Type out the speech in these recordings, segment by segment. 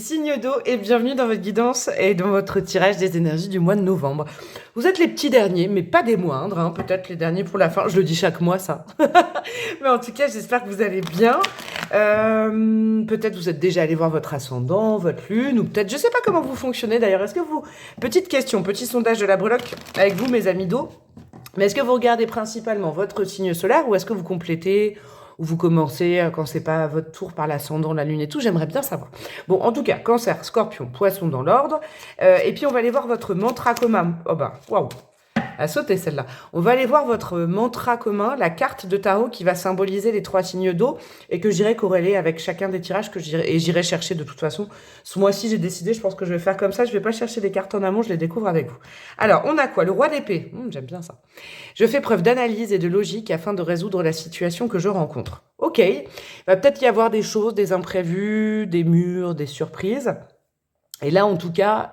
signes d'eau et bienvenue dans votre guidance et dans votre tirage des énergies du mois de novembre. Vous êtes les petits derniers, mais pas des moindres, hein, peut-être les derniers pour la fin, je le dis chaque mois ça. Mais en tout cas, j'espère que vous allez bien. Peut-être vous êtes déjà allé voir votre ascendant, votre lune, ou peut-être, je sais pas comment vous fonctionnez d'ailleurs. Est-ce que vous, petite question, petit sondage de la breloque avec vous mes amis d'eau, mais est-ce que vous regardez principalement votre signe solaire ou est-ce que vous complétez ou vous commencez quand c'est pas votre tour par l'ascendant, la lune et tout? J'aimerais bien savoir. Bon, en tout cas, cancer, scorpion, poisson dans l'ordre. Et puis on va aller voir votre mantra commun. Oh bah, waouh, à sauter celle-là. On va aller voir votre mantra commun, la carte de tarot qui va symboliser les 3 signes d'eau et que j'irai corréler avec chacun des tirages que j'irai chercher de toute façon. Ce mois-ci, j'ai décidé, je pense que je vais faire comme ça. Je vais pas chercher des cartes en amont, je les découvre avec vous. Alors, on a quoi? Le roi d'épée. J'aime bien ça. Je fais preuve d'analyse et de logique afin de résoudre la situation que je rencontre. Ok, il va peut-être y avoir des choses, des imprévus, des murs, des surprises. Et là, en tout cas,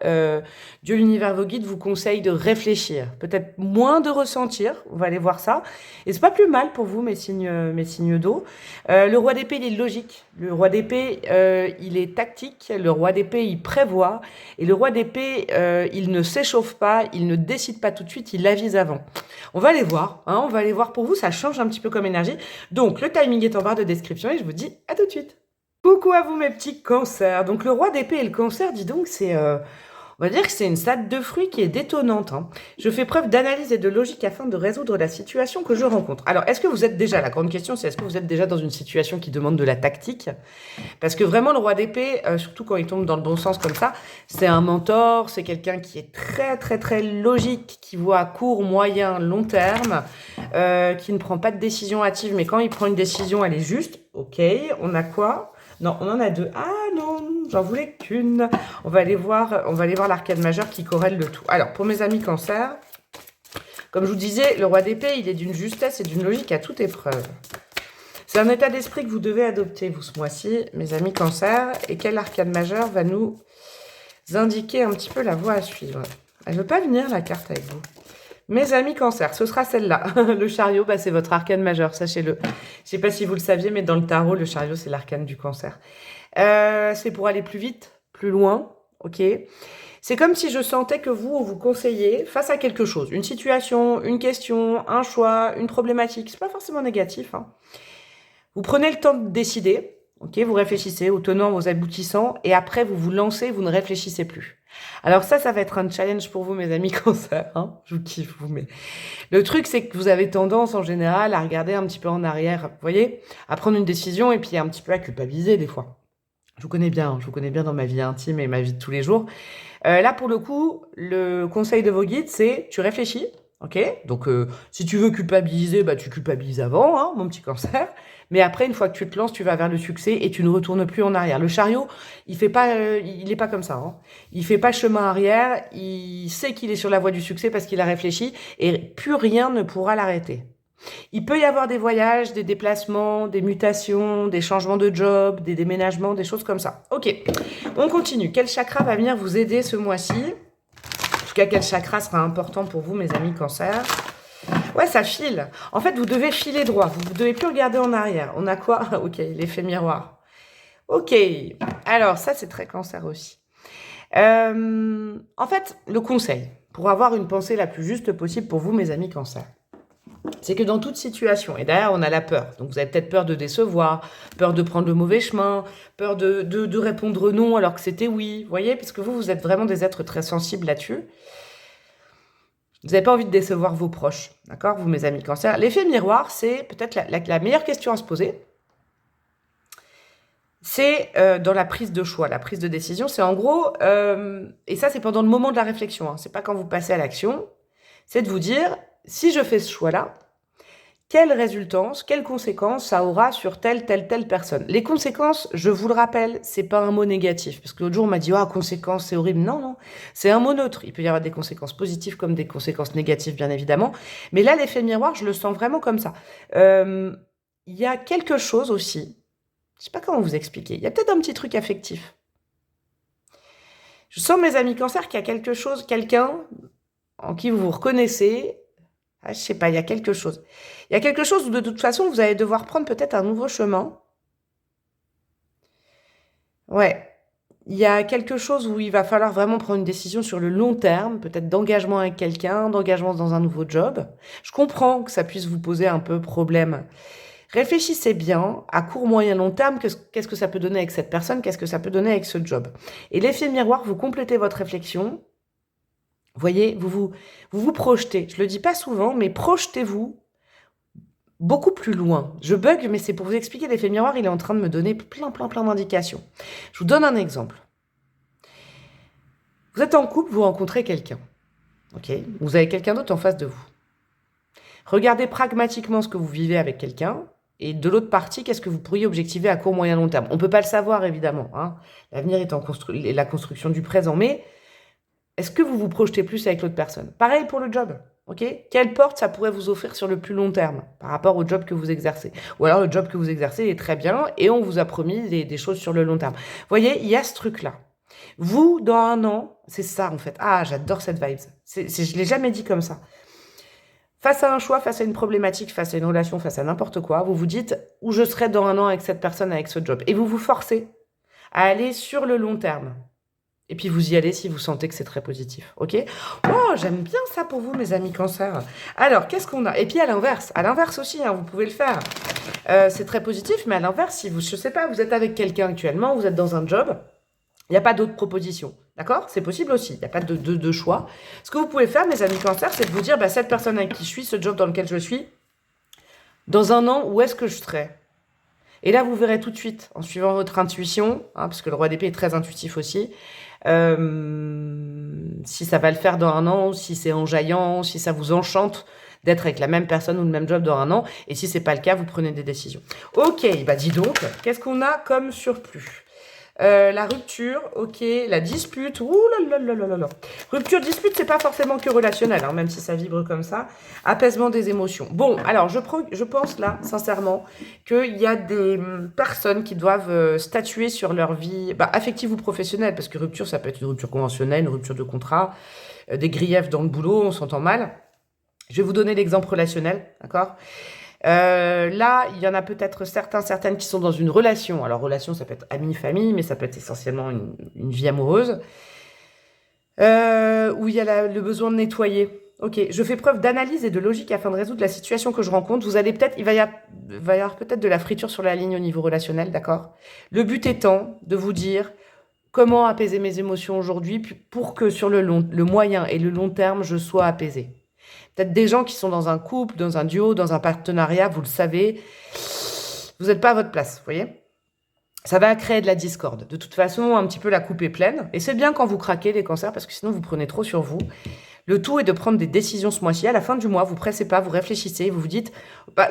Dieu, l'univers, vos guides vous conseillent de réfléchir, peut-être moins de ressentir, on va aller voir ça. Et c'est pas plus mal pour vous, mes signes d'eau. Le roi d'épée, il est logique. Le roi d'épée, il est tactique. Le roi d'épée, il prévoit. Et le roi d'épée, il ne s'échauffe pas, il ne décide pas tout de suite, il avise avant. On va aller voir, hein, on va aller voir pour vous, ça change un petit peu comme énergie. Donc, le timing est en barre de description et je vous dis à tout de suite. Coucou à vous mes petits cancers. Donc le roi d'épée et le cancer, dis donc, on va dire que c'est une salade de fruits qui est détonnante, hein. Je fais preuve d'analyse et de logique afin de résoudre la situation que je rencontre. Alors, est-ce que vous êtes déjà, la grande question, c'est est-ce que vous êtes déjà dans une situation qui demande de la tactique? Parce que vraiment, le roi d'épée, surtout quand il tombe dans le bon sens comme ça, c'est un mentor, c'est quelqu'un qui est très, très, très logique, qui voit à court, moyen, long terme, qui ne prend pas de décision hâtive, mais quand il prend une décision, elle est juste. Ok, on a quoi? Non, on en a 2. Ah non, j'en voulais qu'une. On va aller voir l'arcane majeur qui corrèle le tout. Alors, pour mes amis cancer, comme je vous disais, le roi d'épée, il est d'une justesse et d'une logique à toute épreuve. C'est un état d'esprit que vous devez adopter, vous, ce mois-ci, mes amis cancer. Et quel arcane majeur va nous indiquer un petit peu la voie à suivre? Elle ne veut pas venir, la carte, avec vous. Mes amis cancer, ce sera celle-là. Le chariot, bah, c'est votre arcane majeur, sachez-le. Je ne sais pas si vous le saviez, mais dans le tarot, le chariot, c'est l'arcane du cancer. C'est pour aller plus vite, plus loin, ok? C'est comme si je sentais que vous, on vous conseillez face à quelque chose. Une situation, une question, un choix, une problématique. C'est pas forcément négatif, hein. Vous prenez le temps de décider, ok? Vous réfléchissez aux tenants, aux aboutissants, et après, vous vous lancez, vous ne réfléchissez plus. Alors ça va être un challenge pour vous, mes amis cancer, hein. Je vous kiffe, vous, mais le truc, c'est que vous avez tendance, en général, à regarder un petit peu en arrière, vous voyez, à prendre une décision et puis un petit peu à culpabiliser, des fois. Je vous connais bien, dans ma vie intime et ma vie de tous les jours. Là, pour le coup, le conseil de vos guides, c'est tu réfléchis, ok? Donc, si tu veux culpabiliser, bah, tu culpabilises avant, hein, mon petit cancer. Mais après, une fois que tu te lances, tu vas vers le succès et tu ne retournes plus en arrière. Le chariot, il est pas comme ça, hein. Il fait pas chemin arrière. Il sait qu'il est sur la voie du succès parce qu'il a réfléchi et plus rien ne pourra l'arrêter. Il peut y avoir des voyages, des déplacements, des mutations, des changements de job, des déménagements, des choses comme ça. Ok, on continue. Quel chakra va venir vous aider ce mois-ci? En tout cas, quel chakra sera important pour vous, mes amis cancer? Ouais, ça file. En fait, vous devez filer droit. Vous ne devez plus regarder en arrière. On a quoi? Ok, l'effet miroir. Ok, alors ça, c'est très cancer aussi. En fait, le conseil, pour avoir une pensée la plus juste possible pour vous, mes amis cancer, c'est que dans toute situation, et derrière on a la peur, donc vous avez peut-être peur de décevoir, peur de prendre le mauvais chemin, peur de répondre non alors que c'était oui, vous voyez, parce que vous êtes vraiment des êtres très sensibles là-dessus. Vous n'avez pas envie de décevoir vos proches, d'accord, vous mes amis cancer. L'effet miroir, c'est peut-être la meilleure question à se poser. C'est dans la prise de choix, la prise de décision, c'est en gros, et ça c'est pendant le moment de la réflexion, hein, c'est pas quand vous passez à l'action, c'est de vous dire, si je fais ce choix-là, quelles résultances, quelles conséquences ça aura sur telle personne. Les conséquences, je vous le rappelle, c'est pas un mot négatif. Parce que l'autre jour, on m'a dit, ah, conséquences, c'est horrible. Non, non, c'est un mot neutre. Il peut y avoir des conséquences positives comme des conséquences négatives, bien évidemment. Mais là, l'effet miroir, je le sens vraiment comme ça. Il y a quelque chose aussi, je sais pas comment vous expliquer, il y a peut-être un petit truc affectif. Je sens, mes amis cancer, qu'il y a quelque chose, quelqu'un en qui vous vous reconnaissez. Ah, je sais pas, il y a quelque chose. Il y a quelque chose où de toute façon, vous allez devoir prendre peut-être un nouveau chemin. Ouais. il y a quelque chose où il va falloir vraiment prendre une décision sur le long terme, peut-être d'engagement avec quelqu'un, d'engagement dans un nouveau job. Je comprends que ça puisse vous poser un peu problème. Réfléchissez bien, à court, moyen, long terme, qu'est-ce que ça peut donner avec cette personne, qu'est-ce que ça peut donner avec ce job. Et l'effet miroir, vous complétez votre réflexion. Voyez, vous projetez. Je le dis pas souvent, mais projetez-vous beaucoup plus loin. Je bug, mais c'est pour vous expliquer l'effet miroir, il est en train de me donner plein d'indications. Je vous donne un exemple. Vous êtes en couple, vous rencontrez quelqu'un. Ok, vous avez quelqu'un d'autre en face de vous. Regardez pragmatiquement ce que vous vivez avec quelqu'un. Et de l'autre partie, qu'est-ce que vous pourriez objectiver à court, moyen, long terme? On ne peut pas le savoir, évidemment. Hein. L'avenir est la construction du présent. Mais est-ce que vous vous projetez plus avec l'autre personne? Pareil pour le job. Ok, quelle porte ça pourrait vous offrir sur le plus long terme par rapport au job que vous exercez? Ou alors le job que vous exercez est très bien et on vous a promis des choses sur le long terme. Vous voyez, il y a ce truc-là. Vous, dans un an, c'est ça en fait. Ah, j'adore cette vibe. Je ne l'ai jamais dit comme ça. Face à un choix, face à une problématique, face à une relation, face à n'importe quoi, vous vous dites où je serai dans un an avec cette personne, avec ce job. Et vous vous forcez à aller sur le long terme. Et puis vous y allez si vous sentez que c'est très positif. Ok? Oh, j'aime bien ça pour vous, mes amis cancer. Alors, qu'est-ce qu'on a? Et puis à l'inverse aussi, hein, vous pouvez le faire. C'est très positif, mais à l'inverse, si vous, je sais pas, vous êtes avec quelqu'un actuellement, vous êtes dans un job, il n'y a pas d'autres propositions. D'accord? C'est possible aussi. Il n'y a pas de choix. Ce que vous pouvez faire, mes amis cancer, c'est de vous dire, bah, cette personne avec qui je suis, ce job dans lequel je suis, dans un an, où est-ce que je serai? Et là, vous verrez tout de suite, en suivant votre intuition, hein, parce que le roi d'épée est très intuitif aussi, si ça va le faire dans un an, si c'est enjaillant, si ça vous enchante d'être avec la même personne ou le même job dans un an. Et si c'est pas le cas, vous prenez des décisions. Ok, bah dis donc, qu'est-ce qu'on a comme surplus? La rupture, ok, la dispute, ouh là là là là là. Rupture, dispute, c'est pas forcément que relationnel, hein, même si ça vibre comme ça. Apaisement des émotions. Bon, alors je pense là, sincèrement, qu'il y a des personnes qui doivent statuer sur leur vie, affective ou professionnelle, parce que rupture, ça peut être une rupture conventionnelle, une rupture de contrat, des griefs dans le boulot, on s'entend mal. Je vais vous donner l'exemple relationnel, d'accord? Là, il y en a peut-être certaines qui sont dans une relation. Alors, relation, ça peut être ami, famille, mais ça peut être essentiellement une vie amoureuse. Où il y a le besoin de nettoyer. Ok, je fais preuve d'analyse et de logique afin de résoudre la situation que je rencontre. Il va y avoir peut-être de la friture sur la ligne au niveau relationnel, d'accord? Le but étant de vous dire comment apaiser mes émotions aujourd'hui pour que sur le moyen et le long terme, je sois apaisée. Peut-être des gens qui sont dans un couple, dans un duo, dans un partenariat, vous le savez, vous n'êtes pas à votre place, vous voyez? Ça va créer de la discorde. De toute façon, un petit peu la coupe est pleine. Et c'est bien quand vous craquez, les cancers, parce que sinon vous prenez trop sur vous. Le tout est de prendre des décisions ce mois-ci. À la fin du mois, vous ne pressez pas, vous réfléchissez, vous vous dites...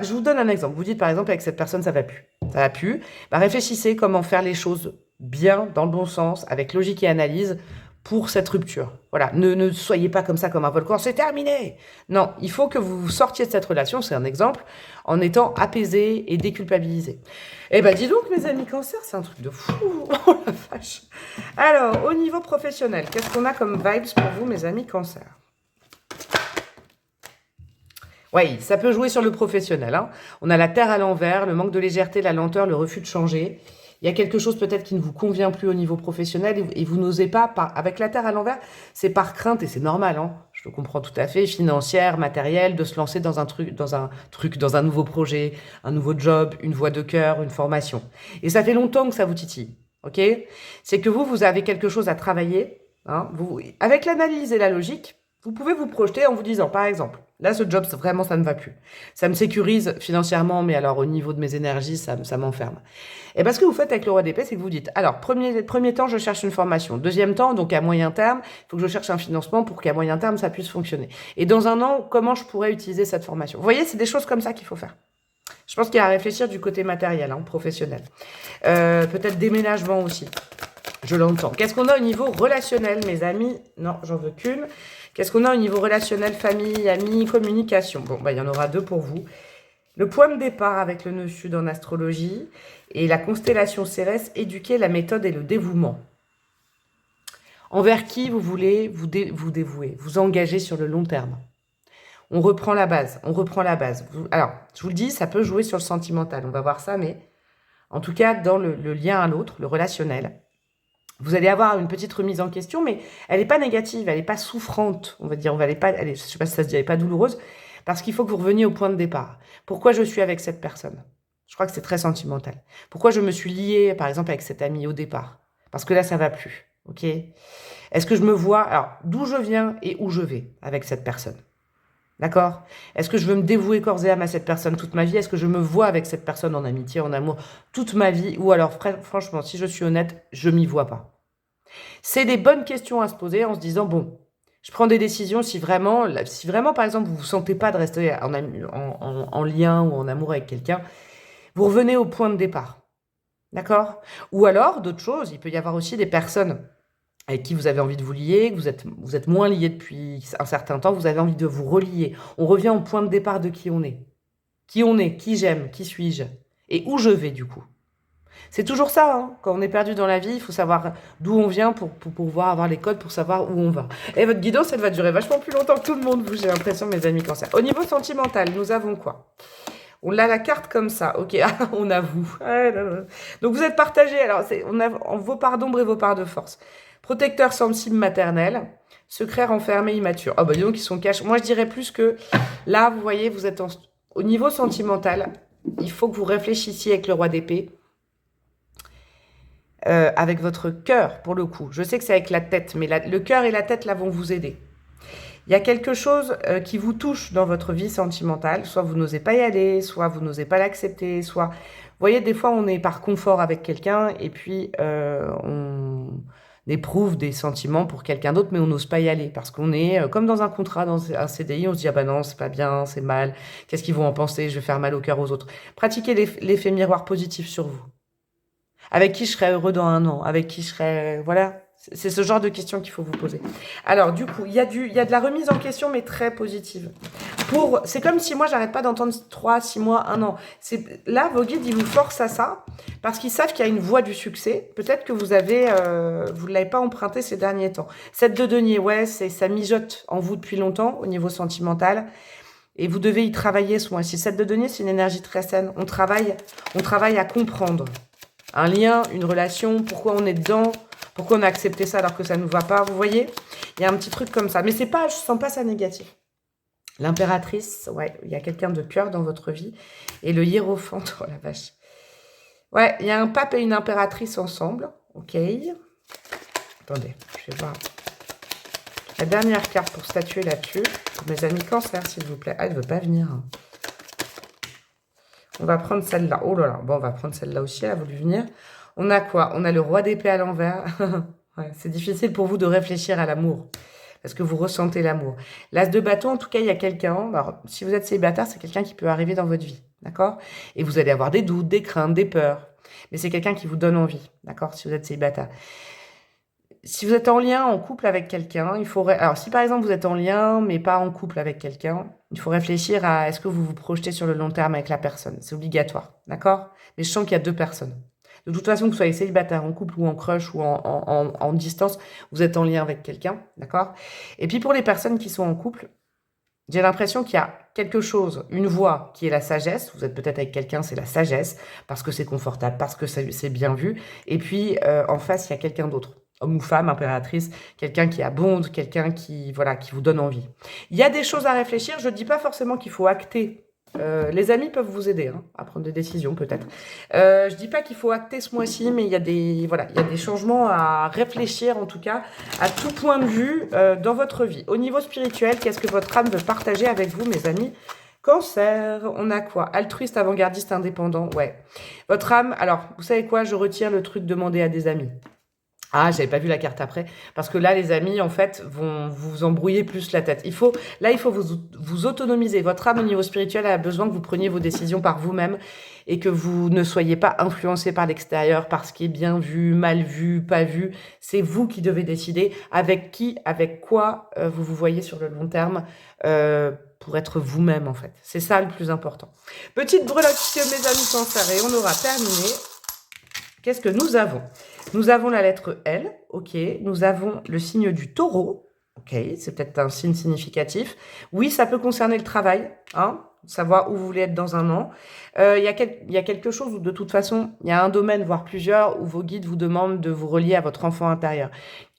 je vous donne un exemple. Vous dites par exemple, avec cette personne, ça va plus. Ça va plus. Réfléchissez comment faire les choses bien, dans le bon sens, avec logique et analyse, pour cette rupture. Voilà, ne soyez pas comme ça, comme un volcan, c'est terminé. Non, il faut que vous sortiez de cette relation, c'est un exemple, en étant apaisé et déculpabilisé. Eh ben, dis donc, mes amis cancer, c'est un truc de fou. Oh la vache. Alors, au niveau professionnel, qu'est-ce qu'on a comme vibes pour vous, mes amis cancer? Oui, ça peut jouer sur le professionnel. Hein. On a la terre à l'envers, le manque de légèreté, la lenteur, le refus de changer. Il y a quelque chose peut-être qui ne vous convient plus au niveau professionnel et vous n'osez pas, avec la terre à l'envers, c'est par crainte, et c'est normal, hein, je le comprends tout à fait, financière, matérielle, de se lancer dans un nouveau projet, un nouveau job, une voie de cœur, une formation. Et ça fait longtemps que ça vous titille, ok? C'est que vous avez quelque chose à travailler, hein, avec l'analyse et la logique, vous pouvez vous projeter en vous disant, par exemple, là, ce job, vraiment, ça ne va plus. Ça me sécurise financièrement, mais alors au niveau de mes énergies, ça m'enferme. Et bien, ce que vous faites avec le roi d'épée, c'est que vous dites, alors, premier temps, je cherche une formation. Deuxième temps, donc à moyen terme, il faut que je cherche un financement pour qu'à moyen terme, ça puisse fonctionner. Et dans un an, comment je pourrais utiliser cette formation? Vous voyez, c'est des choses comme ça qu'il faut faire. Je pense qu'il y a à réfléchir du côté matériel, hein, professionnel. Peut-être déménagement aussi. Je l'entends. Qu'est-ce qu'on a au niveau relationnel, mes amis? Non, j'en veux qu'une. Qu'est-ce qu'on a au niveau relationnel, famille, amis, communication? Bon, il y en aura deux pour vous. Le point de départ avec le nœud sud en astrologie et la constellation Cérès, éduquer la méthode et le dévouement. Envers qui vous voulez vous dévouer, vous engager sur le long terme. On reprend la base, Alors, je vous le dis, ça peut jouer sur le sentimental, on va voir ça, mais en tout cas, dans le lien à l'autre, le relationnel, Vous allez avoir une petite remise en question, mais elle n'est pas négative, elle n'est pas souffrante, on va dire. Elle est pas, je ne sais pas si ça se dit, elle n'est pas douloureuse, parce qu'il faut que vous reveniez au point de départ. Pourquoi je suis avec cette personne? Je crois que c'est très sentimental. Pourquoi je me suis liée, par exemple, avec cet ami au départ? Parce que là, ça va plus, ok? Est-ce que je me vois, alors, d'où je viens et où je vais avec cette personne? D'accord? Est-ce que je veux me dévouer corps et âme à cette personne toute ma vie? Est-ce que je me vois avec cette personne en amitié, en amour, toute ma vie? Ou alors, franchement, si je suis honnête, je m'y vois pas. C'est des bonnes questions à se poser en se disant, bon, je prends des décisions si vraiment, par exemple, vous ne vous sentez pas de rester en lien ou en amour avec quelqu'un, vous revenez au point de départ. D'accord? Ou alors, d'autres choses, il peut y avoir aussi des personnes avec qui vous avez envie de vous lier, que vous êtes moins liés depuis un certain temps, vous avez envie de vous relier. On revient au point de départ de qui on est. Qui on est, qui j'aime, qui suis-je, et où je vais du coup. C'est toujours ça, hein. Quand on est perdu dans la vie, il faut savoir d'où on vient pour pouvoir avoir les codes, pour savoir où on va. Et votre guidance, elle va durer vachement plus longtemps que tout le monde, vous, j'ai l'impression, mes amis cancer. Au niveau sentimental, nous avons quoi? On a la carte comme ça, ok, on avoue. Ah, là, là. Donc vous êtes partagés, alors on a vos parts d'ombre et vos parts de force. Protecteur sensible maternel, secret renfermé immature. Oh bah dis donc ils sont cachés. Moi je dirais plus que là, vous voyez, vous êtes au niveau sentimental, il faut que vous réfléchissiez avec le roi d'épée. Avec votre cœur, pour le coup. Je sais que c'est avec la tête, mais le cœur et la tête, là, vont vous aider. Il y a quelque chose qui vous touche dans votre vie sentimentale. Soit vous n'osez pas y aller, soit vous n'osez pas l'accepter, soit... Vous voyez, des fois, on est par confort avec quelqu'un et puis on éprouve des sentiments pour quelqu'un d'autre, mais on n'ose pas y aller parce qu'on est comme dans un contrat, dans un CDI, on se dit « Ah bah non, c'est pas bien, c'est mal. Qu'est-ce qu'ils vont en penser? Je vais faire mal au cœur aux autres. » Pratiquez l'effet miroir positif sur vous. Avec qui je serais heureux dans un an? Avec qui je serais... Voilà. C'est ce genre de questions qu'il faut vous poser. Alors, du coup, il y a de la remise en question, mais très positive. C'est comme si moi, j'arrête pas d'entendre 3, 6 mois, 1 an. Là, vos guides, ils vous forcent à ça, parce qu'ils savent qu'il y a une voie du succès. Peut-être que vous ne l'avez pas emprunté ces derniers temps. 7 de denier, ouais, ça mijote en vous depuis longtemps, au niveau sentimental. Et vous devez y travailler ce mois-ci. 7 de denier, c'est une énergie très saine. On travaille à comprendre. Un lien, une relation, pourquoi on est dedans, pourquoi on a accepté ça alors que ça ne nous va pas, vous voyez? Il y a un petit truc comme ça. Mais je sens pas ça négatif. L'impératrice, ouais, il y a quelqu'un de cœur dans votre vie. Et le hiérophant, oh la vache. Ouais, il y a un pape et une impératrice ensemble. Ok. Attendez, je vais voir. La dernière carte pour statuer là-dessus. Pour mes amis cancer, s'il vous plaît. Ah, elle ne veut pas venir. On va prendre celle-là. Oh là là. Bon, on va prendre celle-là aussi. Elle a voulu venir. On a quoi? On a le roi d'épée à l'envers. Ouais, c'est difficile pour vous de réfléchir à l'amour. Parce que vous ressentez l'amour. L'as de bâton, en tout cas, il y a quelqu'un. Alors, si vous êtes célibataire, c'est quelqu'un qui peut arriver dans votre vie. D'accord? Et vous allez avoir des doutes, des craintes, des peurs. Mais c'est quelqu'un qui vous donne envie. D'accord? Si vous êtes célibataire. Si vous êtes en lien, en couple avec quelqu'un, il faut... Alors, si par exemple vous êtes en lien, mais pas en couple avec quelqu'un, il faut réfléchir à est-ce que vous vous projetez sur le long terme avec la personne. C'est obligatoire, d'accord? Mais je sens qu'il y a 2 personnes. De toute façon, que vous soyez célibataire, en couple ou en crush ou en distance, vous êtes en lien avec quelqu'un, d'accord? Et puis pour les personnes qui sont en couple, j'ai l'impression qu'il y a quelque chose, une voie qui est la sagesse. Vous êtes peut-être avec quelqu'un, c'est la sagesse, parce que c'est confortable, parce que c'est bien vu. Et puis, en face, il y a quelqu'un d'autre. Homme ou femme, impératrice, quelqu'un qui abonde, quelqu'un qui, voilà, qui vous donne envie. Il y a des choses à réfléchir. Je ne dis pas forcément qu'il faut acter. Les amis peuvent vous aider à prendre des décisions, peut-être. Je ne dis pas qu'il faut acter ce mois-ci, mais il y a des changements à réfléchir, en tout cas, à tout point de vue dans votre vie. Au niveau spirituel, qu'est-ce que votre âme veut partager avec vous, mes amis? Cancer, on a quoi? Altruiste, avant-gardiste, indépendant, ouais. Votre âme, alors, vous savez quoi? Je retire le truc demander à des amis. Ah, j'avais pas vu la carte après. Parce que là, les amis, en fait, vont vous embrouiller plus la tête. Il faut vous autonomiser. Votre âme, au niveau spirituel, a besoin que vous preniez vos décisions par vous-même et que vous ne soyez pas influencé par l'extérieur, par ce qui est bien vu, mal vu, pas vu. C'est vous qui devez décider avec qui, avec quoi vous vous voyez sur le long terme pour être vous-même, en fait. C'est ça le plus important. Petite breloque, mes amis cancer, et on aura terminé. Qu'est-ce que nous avons? Nous avons la lettre L, ok. Nous avons le signe du taureau, ok. C'est peut-être un signe significatif. Oui, ça peut concerner le travail, hein. savoir où vous voulez être dans un an. Il y a quelque chose où de toute façon, il y a un domaine, voire plusieurs, où vos guides vous demandent de vous relier à votre enfant intérieur.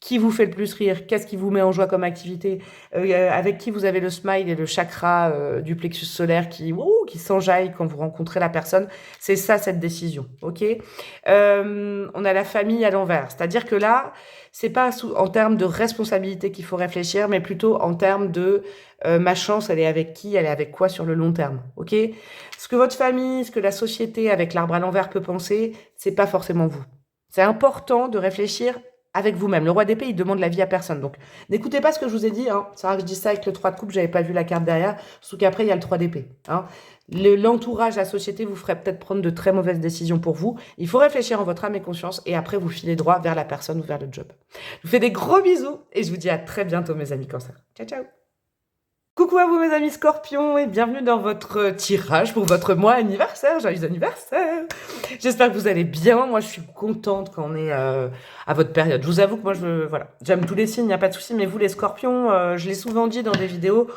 Qui vous fait le plus rire? Qu'est-ce qui vous met en joie comme activité? Avec qui vous avez le smile et le chakra du plexus solaire qui s'enjaille quand vous rencontrez la personne? C'est ça, cette décision, ok? On a la famille à l'envers. C'est-à-dire que là, c'est pas en termes de responsabilité qu'il faut réfléchir, mais plutôt en termes de ma chance, elle est avec qui, elle est avec quoi sur le long terme, ok? Ce que votre famille, ce que la société avec l'arbre à l'envers peut penser, c'est pas forcément vous. C'est important de réfléchir avec vous-même. Le roi d'épée, il demande la vie à personne. Donc, n'écoutez pas ce que je vous ai dit. Hein. C'est vrai que je dis ça avec le 3 de coupe, j'avais pas vu la carte derrière. Surtout qu'après, il y a le 3 d'épée. Hein. L'entourage, la société vous ferait peut-être prendre de très mauvaises décisions pour vous. Il faut réfléchir en votre âme et conscience et après, vous filez droit vers la personne ou vers le job. Je vous fais des gros bisous et je vous dis à très bientôt, mes amis Cancer. Ciao, ciao. Coucou à vous mes amis Scorpions et bienvenue dans votre tirage pour votre mois anniversaire. Joyeux anniversaire. J'espère que vous allez bien. Moi je suis contente quand on est à votre période. Je vous avoue que moi j'aime tous les signes, il n'y a pas de souci. Mais vous les Scorpions, je l'ai souvent dit dans des vidéos,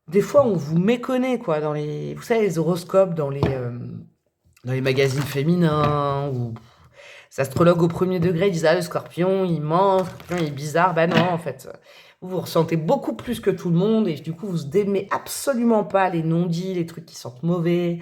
des fois on vous méconnaît quoi, vous savez les horoscopes dans les magazines féminins ou les astrologues au premier degré disent ah le Scorpion il ment, le Scorpion il est bizarre. Ben non en fait. Vous ressentez beaucoup plus que tout le monde et du coup, vous n'aimez absolument pas les non-dits, les trucs qui sentent mauvais,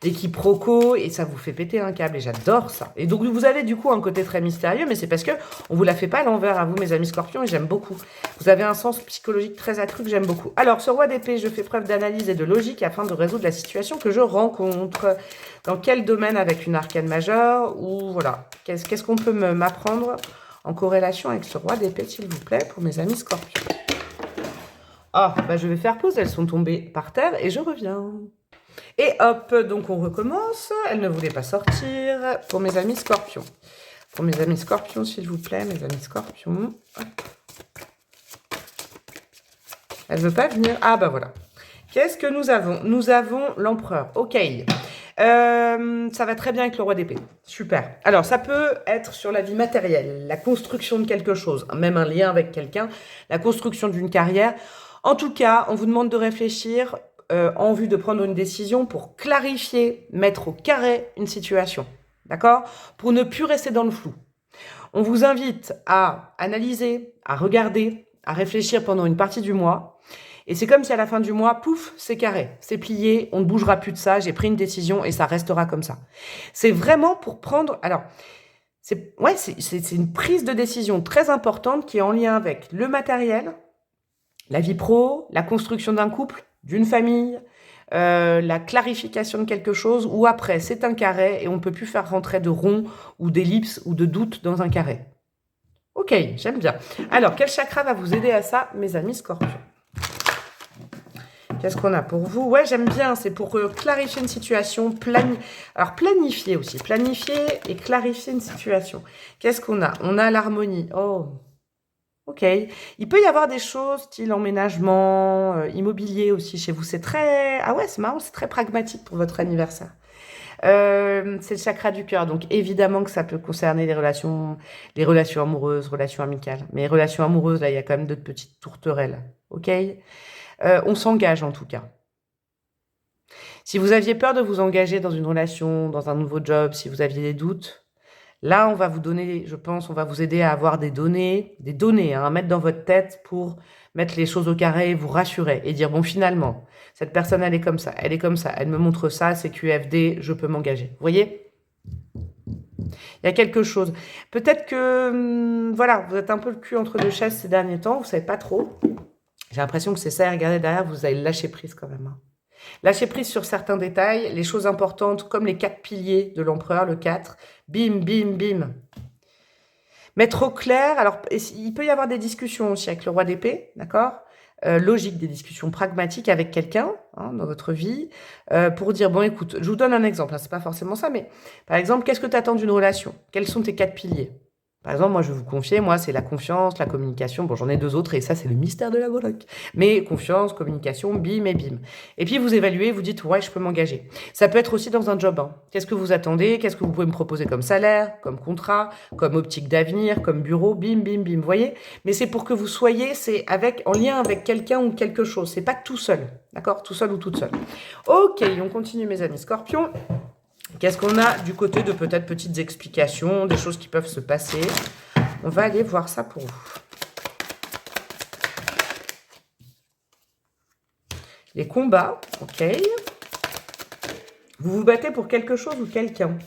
les quiproquos et ça vous fait péter un câble et j'adore ça. Et donc, vous avez du coup un côté très mystérieux, mais c'est parce que on vous la fait pas à l'envers à vous, mes amis Scorpions, et j'aime beaucoup. Vous avez un sens psychologique très accru que j'aime beaucoup. Alors, ce roi d'épée, je fais preuve d'analyse et de logique afin de résoudre la situation que je rencontre. Dans quel domaine avec une arcane majeure ou voilà, qu'est-ce qu'on peut m'apprendre en corrélation avec ce roi d'épée, s'il vous plaît, pour mes amis Scorpions. Ah, bah je vais faire pause, elles sont tombées par terre et je reviens. Et hop, donc on recommence. Elle ne voulait pas sortir pour mes amis Scorpions. Pour mes amis Scorpions, s'il vous plaît, mes amis Scorpions. Hop. Elle ne veut pas venir. Ah, bah voilà. Qu'est-ce que nous avons? Nous avons l'empereur. Ok. Ça va très bien avec le roi d'épée. Super. Alors, ça peut être sur la vie matérielle, la construction de quelque chose, même un lien avec quelqu'un, la construction d'une carrière. En tout cas, on vous demande de réfléchir en vue de prendre une décision pour clarifier, mettre au carré une situation. D'accord? Pour ne plus rester dans le flou. On vous invite à analyser, à regarder, à réfléchir pendant une partie du mois. Et c'est comme si à la fin du mois, pouf, c'est carré, c'est plié, on ne bougera plus de ça, j'ai pris une décision et ça restera comme ça. C'est vraiment pour prendre... Alors, c'est une prise de décision très importante qui est en lien avec le matériel, la vie pro, la construction d'un couple, d'une famille, la clarification de quelque chose, ou après, c'est un carré et on ne peut plus faire rentrer de rond ou d'ellipse ou de doute dans un carré. Ok, j'aime bien. Alors, quel chakra va vous aider à ça, mes amis Scorpions? Qu'est-ce qu'on a pour vous? Ouais, j'aime bien. C'est pour clarifier une situation. Alors, planifier aussi. Planifier et clarifier une situation. Qu'est-ce qu'on a? On a l'harmonie. Oh, ok. Il peut y avoir des choses, style emménagement, immobilier aussi chez vous. C'est très... Ah ouais, c'est marrant. C'est très pragmatique pour votre anniversaire. C'est le chakra du cœur. Donc, évidemment que ça peut concerner les relations amoureuses, relations amicales. Mais les relations amoureuses, là, il y a quand même d'autres petites tourterelles. Ok? On s'engage en tout cas. Si vous aviez peur de vous engager dans une relation, dans un nouveau job, si vous aviez des doutes, là, on va vous donner, je pense, on va vous aider à avoir des données hein, à mettre dans votre tête pour mettre les choses au carré, vous rassurer et dire, bon, finalement, cette personne, elle est comme ça, elle me montre ça, c'est QFD, je peux m'engager. Vous voyez? Il y a quelque chose. Peut-être que, voilà, vous êtes un peu le cul entre deux chaises ces derniers temps, vous ne savez pas trop. J'ai l'impression que c'est ça, et regardez derrière, vous allez lâcher prise quand même. Hein. Lâcher prise sur certains détails, les choses importantes, comme les 4 piliers de l'empereur, le 4, bim, bim, bim. Mettre au clair, alors il peut y avoir des discussions aussi avec le roi d'épée, d'accord? Logique, des discussions pragmatiques avec quelqu'un hein, dans votre vie, pour dire, bon écoute, je vous donne un exemple, hein, c'est pas forcément ça, mais par exemple, qu'est-ce que tu attends d'une relation? Quels sont tes 4 piliers? Par exemple, moi, je vais vous confier, moi, c'est la confiance, la communication. Bon, j'en ai 2 autres et ça, c'est le mystère de la Moloch. Mais confiance, communication, bim et bim. Et puis, vous évaluez, vous dites, ouais, je peux m'engager. Ça peut être aussi dans un job, hein. Qu'est-ce que vous attendez? Qu'est-ce que vous pouvez me proposer comme salaire, comme contrat, comme optique d'avenir, comme bureau, bim, bim, bim, vous voyez? Mais c'est pour que vous soyez, c'est en lien avec quelqu'un ou quelque chose. C'est pas tout seul, d'accord? Tout seul ou toute seule. Ok, on continue, mes amis Scorpions. Qu'est-ce qu'on a du côté de peut-être petites explications, des choses qui peuvent se passer? On va aller voir ça pour vous. Les combats, ok. Vous vous battez pour quelque chose ou quelqu'un.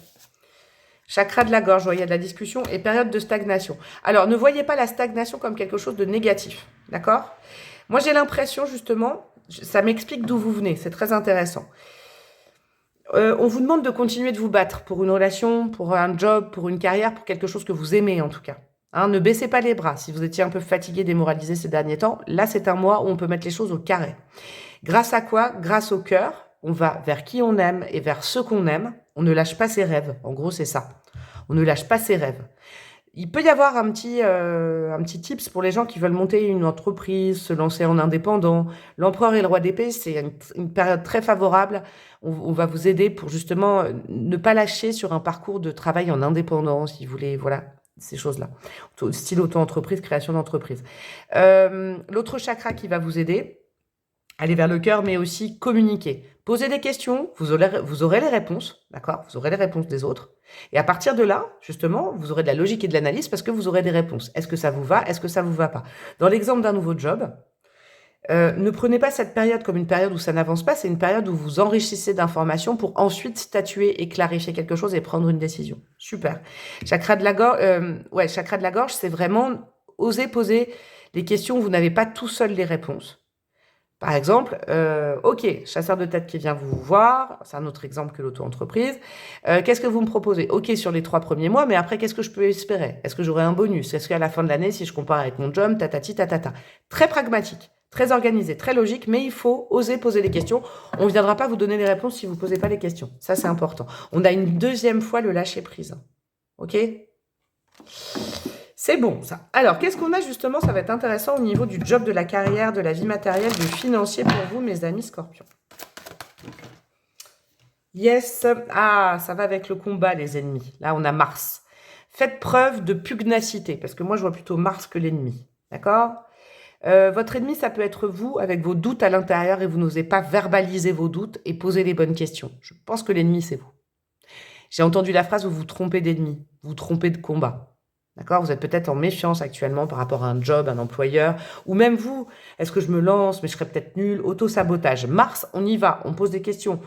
Chakra de la gorge, il y a de la discussion et période de stagnation. Alors, ne voyez pas la stagnation comme quelque chose de négatif, d'accord? Moi, j'ai l'impression, justement, ça m'explique d'où vous venez, c'est très intéressant. On vous demande de continuer de vous battre pour une relation, pour un job, pour une carrière, pour quelque chose que vous aimez en tout cas. Hein, ne baissez pas les bras. Si vous étiez un peu fatigué, démoralisé ces derniers temps, là c'est un mois où on peut mettre les choses au carré. Grâce à quoi? Grâce au cœur, on va vers qui on aime et vers ceux qu'on aime. On ne lâche pas ses rêves. En gros, c'est ça. On ne lâche pas ses rêves. Il peut y avoir un petit tips pour les gens qui veulent monter une entreprise, se lancer en indépendant. L'empereur et le roi d'épée, c'est une période très favorable. On va vous aider pour justement ne pas lâcher sur un parcours de travail en indépendant, si vous voulez, voilà, ces choses-là. Style auto-entreprise, création d'entreprise. L'autre chakra qui va vous aider, aller vers le cœur, mais aussi communiquer. Posez des questions, vous aurez les réponses, d'accord? Vous aurez les réponses des autres. Et à partir de là, justement, vous aurez de la logique et de l'analyse parce que vous aurez des réponses. Est-ce que ça vous va? Est-ce que ça vous va pas? Dans l'exemple d'un nouveau job, ne prenez pas cette période comme une période où ça n'avance pas, c'est une période où vous enrichissez d'informations pour ensuite statuer et clarifier quelque chose et prendre une décision. Super. Chakra de la gorge, chakra de la gorge, c'est vraiment oser poser les questions où vous n'avez pas tout seul les réponses. Par exemple, ok, chasseur de tête qui vient vous voir, c'est un autre exemple que l'auto-entreprise. Qu'est-ce que vous me proposez? Ok, sur les 3 premiers mois, mais après, qu'est-ce que je peux espérer? Est-ce que j'aurai un bonus? Est-ce qu'à la fin de l'année, si je compare avec mon job, tatati, tatata. Très pragmatique, très organisé, très logique, mais il faut oser poser les questions. On ne viendra pas vous donner les réponses si vous ne posez pas les questions. Ça, c'est important. On a une deuxième fois le lâcher-prise. Ok? C'est bon, ça. Alors, qu'est-ce qu'on a justement? Ça va être intéressant au niveau du job, de la carrière, de la vie matérielle, du financier pour vous, mes amis Scorpions. Yes. Ah, ça va avec le combat, les ennemis. Là, on a Mars. Faites preuve de pugnacité, parce que moi, je vois plutôt Mars que l'ennemi. D'accord? Votre ennemi, ça peut être vous, avec vos doutes à l'intérieur, et vous n'osez pas verbaliser vos doutes et poser les bonnes questions. Je pense que l'ennemi, c'est vous. J'ai entendu la phrase où vous vous trompez d'ennemi, vous vous trompez de combat. D'accord? Vous êtes peut-être en méfiance actuellement par rapport à un job, un employeur, ou même vous, est-ce que je me lance, mais je serais peut-être nul, auto-sabotage. Mars, on y va, on pose des questions